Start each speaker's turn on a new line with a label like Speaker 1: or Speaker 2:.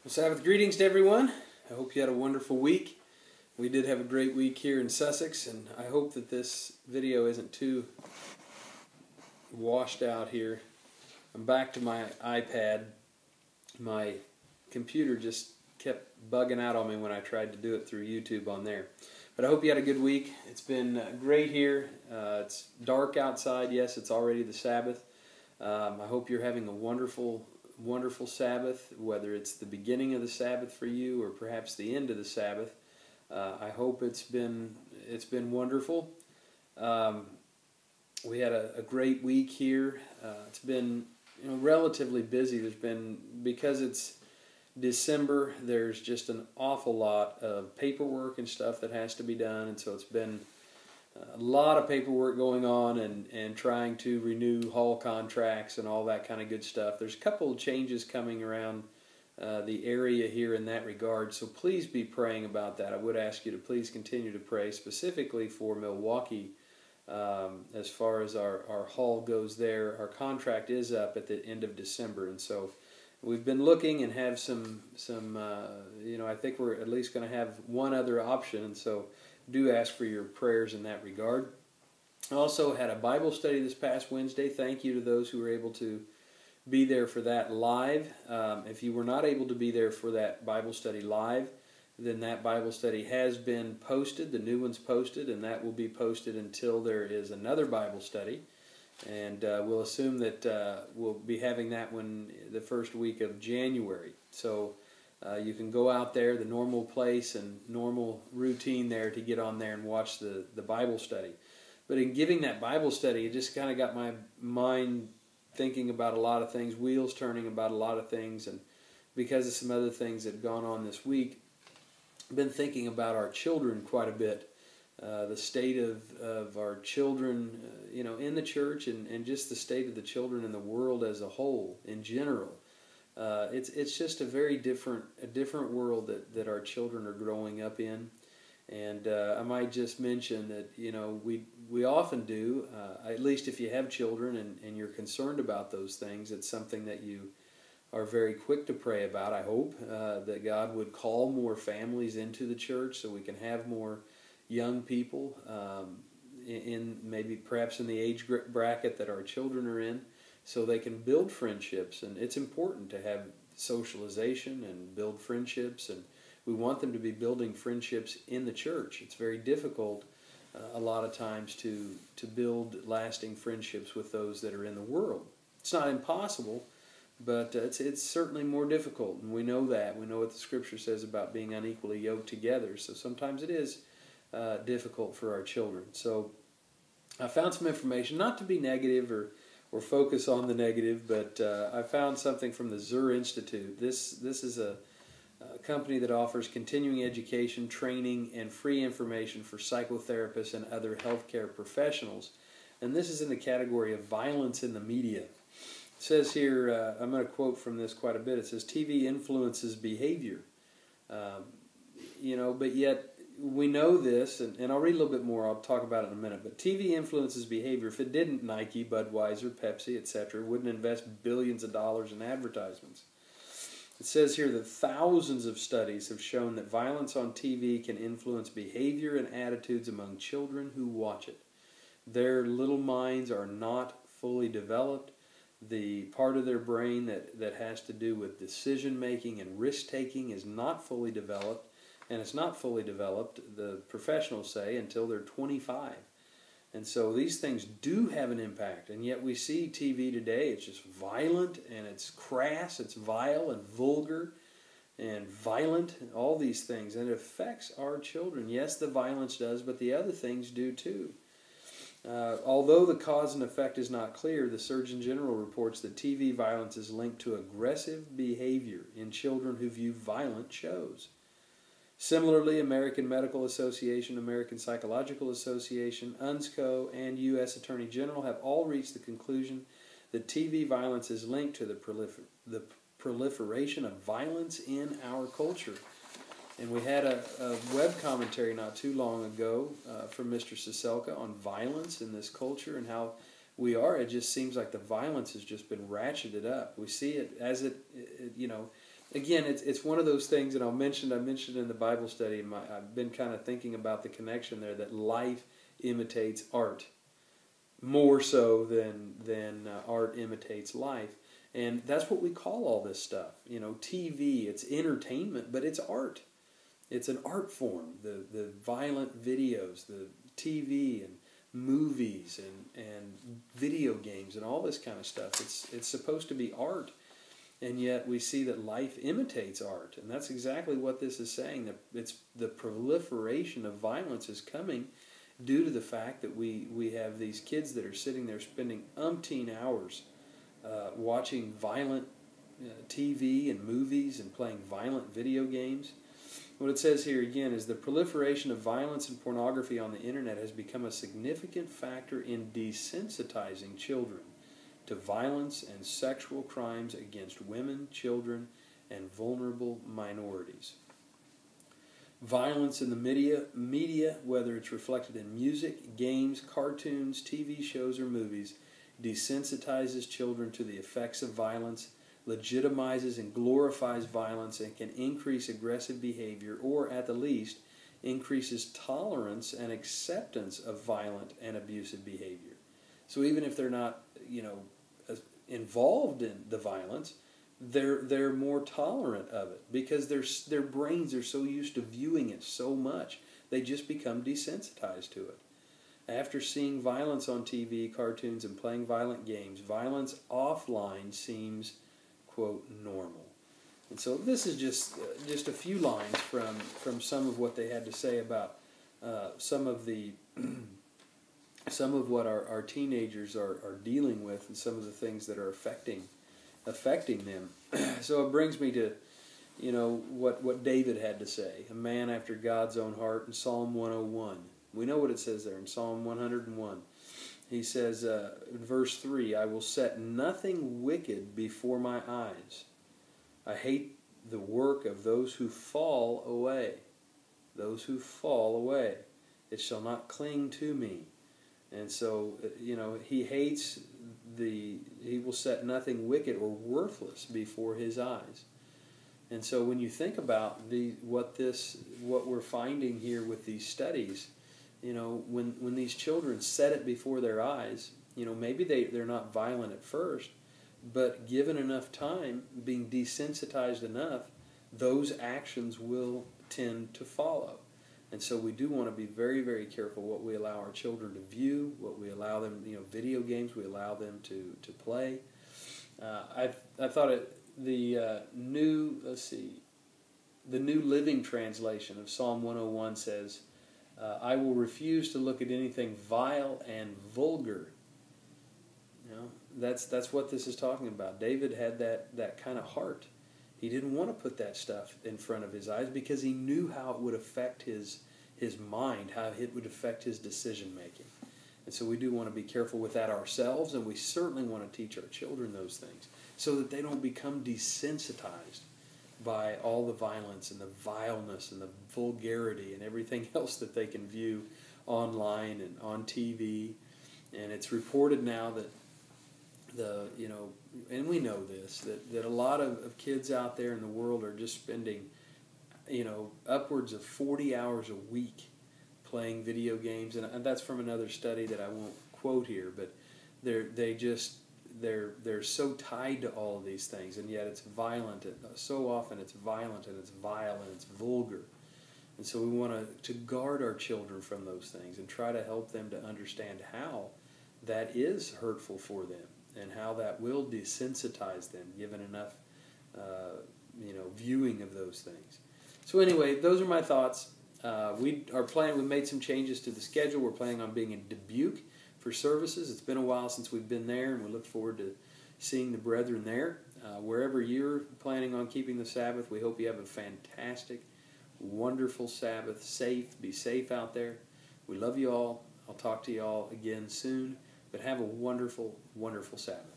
Speaker 1: Well, Sabbath greetings to everyone. I hope you had a wonderful week. We did have a great week here in Sussex, and I hope that this video isn't too washed out here. I'm back to my iPad. My computer just kept bugging out on me when I tried to do it through YouTube on there. But I hope you had a good week. It's been great here. It's dark outside. Yes, it's already the Sabbath. I hope you're having a wonderful Sabbath, whether it's the beginning of the Sabbath for you or perhaps the end of the Sabbath. I hope it's been wonderful. We had a great week here. It's been relatively busy. Because it's December, there's just an awful lot of paperwork and stuff that has to be done, and so it's been a lot of paperwork going on and trying to renew hall contracts and all that kind of good stuff. There's a couple of changes coming around the area here in that regard, so please be praying about that. I would ask you to please continue to pray specifically for Milwaukee as far as our hall goes there. Our contract is up at the end of December, and so we've been looking and have some I think we're at least going to have one other option, and so do ask for your prayers in that regard. I also had a Bible study this past Wednesday. Thank you to those who were able to be there for that live. If you were not able to be there for that Bible study live, then that Bible study has been posted. The new one's posted, and that will be posted until there is another Bible study. And we'll assume that we'll be having that one the first week of January. So you can go out there, the normal place and normal routine there, to get on there and watch the Bible study. But in giving that Bible study, it just kind of got my mind thinking about a lot of things, wheels turning about a lot of things, and because of some other things that have gone on this week, I've been thinking about our children quite a bit. The state of our children, in the church, and just the state of the children in the world as a whole, in general. It's just a very different world that our children are growing up in, and I might just mention that we often do, at least if you have children and you're concerned about those things, it's something that you are very quick to pray about. I hope that God would call more families into the church so we can have more young people perhaps in the age bracket that our children are in, so they can build friendships. And it's important to have socialization and build friendships, and we want them to be building friendships in the church. It's very difficult a lot of times to build lasting friendships with those that are in the world. It's not impossible, but it's certainly more difficult, and we know that. We know what the Scripture says about being unequally yoked together, so sometimes it is difficult for our children. So I found some information, not to be negative or focus on the negative, but I found something from the Zur Institute. This is a company that offers continuing education, training, and free information for psychotherapists and other healthcare professionals. And this is in the category of violence in the media. It says here, I'm going to quote from this quite a bit, it says, TV influences behavior. But yet we know this, and I'll read a little bit more, I'll talk about it in a minute, but TV influences behavior. If it didn't, Nike, Budweiser, Pepsi, etc. wouldn't invest billions of dollars in advertisements. It says here that thousands of studies have shown that violence on TV can influence behavior and attitudes among children who watch it. Their little minds are not fully developed. The part of their brain that has to do with decision-making and risk-taking is not fully developed. And it's not fully developed, the professionals say, until they're 25. And so these things do have an impact. And yet we see TV today, it's just violent, and it's crass, it's vile and vulgar and violent, and all these things. And it affects our children. Yes, the violence does, but the other things do too. Although the cause and effect is not clear, the Surgeon General reports that TV violence is linked to aggressive behavior in children who view violent shows. Similarly, American Medical Association, American Psychological Association, UNSCO, and U.S. Attorney General have all reached the conclusion that TV violence is linked to the proliferation of violence in our culture. And we had a web commentary not too long ago from Mr. Siselka on violence in this culture and how it just seems like the violence has just been ratcheted up. We see it as again, it's one of those things, and I mentioned in the Bible study. I've been kind of thinking about the connection there, that life imitates art more so than art imitates life, and that's what we call all this stuff. TV, it's entertainment, but it's art. It's an art form. The violent videos, the TV and movies and video games and all this kind of stuff. It's supposed to be art, and yet we see that life imitates art, and that's exactly what this is saying. That it's the proliferation of violence is coming due to the fact that we have these kids that are sitting there spending umpteen hours watching violent TV and movies and playing violent video games. What it says here again is the proliferation of violence and pornography on the internet has become a significant factor in desensitizing children to violence and sexual crimes against women, children, and vulnerable minorities. Violence in the media, whether it's reflected in music, games, cartoons, TV shows, or movies, desensitizes children to the effects of violence, legitimizes and glorifies violence, and can increase aggressive behavior, or at the least increases tolerance and acceptance of violent and abusive behavior. So even if they're not, involved in the violence, they're more tolerant of it because their brains are so used to viewing it so much, they just become desensitized to it. After seeing violence on TV, cartoons, and playing violent games, violence offline seems, quote, normal. And so this is just a few lines from some of what they had to say about some of what our teenagers are dealing with, and some of the things that are affecting them. So it brings me to what David had to say, a man after God's own heart, in Psalm 101. We know what it says there in Psalm 101. He says in verse 3, I will set nothing wicked before my eyes. I hate the work of those who fall away. Those who fall away. It shall not cling to me. And so, he hates he will set nothing wicked or worthless before his eyes. And so when you think about what we're finding here with these studies, when these children set it before their eyes, maybe they're not violent at first, but given enough time, being desensitized enough, those actions will tend to follow. And so we do want to be very, very careful what we allow our children to view, what we allow them, video games we allow them to play. I thought the New Living Translation of Psalm 101 says, I will refuse to look at anything vile and vulgar. That's what this is talking about. David had that kind of heart. He didn't want to put that stuff in front of his eyes because he knew how it would affect his mind, how it would affect his decision making. And so we do want to be careful with that ourselves, and we certainly want to teach our children those things so that they don't become desensitized by all the violence and the vileness and the vulgarity and everything else that they can view online and on TV. And it's reported now that and we know this, that a lot of kids out there in the world are just spending, upwards of 40 hours a week playing video games, and that's from another study that I won't quote here, but they're so tied to all of these things, and yet it's violent. So often it's violent and it's vile and it's vulgar. And so we want to guard our children from those things and try to help them to understand how that is hurtful for them and how that will desensitize them given enough viewing of those things. So anyway, those are my thoughts. We made some changes to the schedule. We're planning on being in Dubuque for services. It's been a while since we've been there, and we look forward to seeing the brethren there. Wherever you're planning on keeping the Sabbath, we hope you have a fantastic, wonderful Sabbath. Be safe out there. We love you all. I'll talk to you all again soon, but have a wonderful, wonderful Sabbath.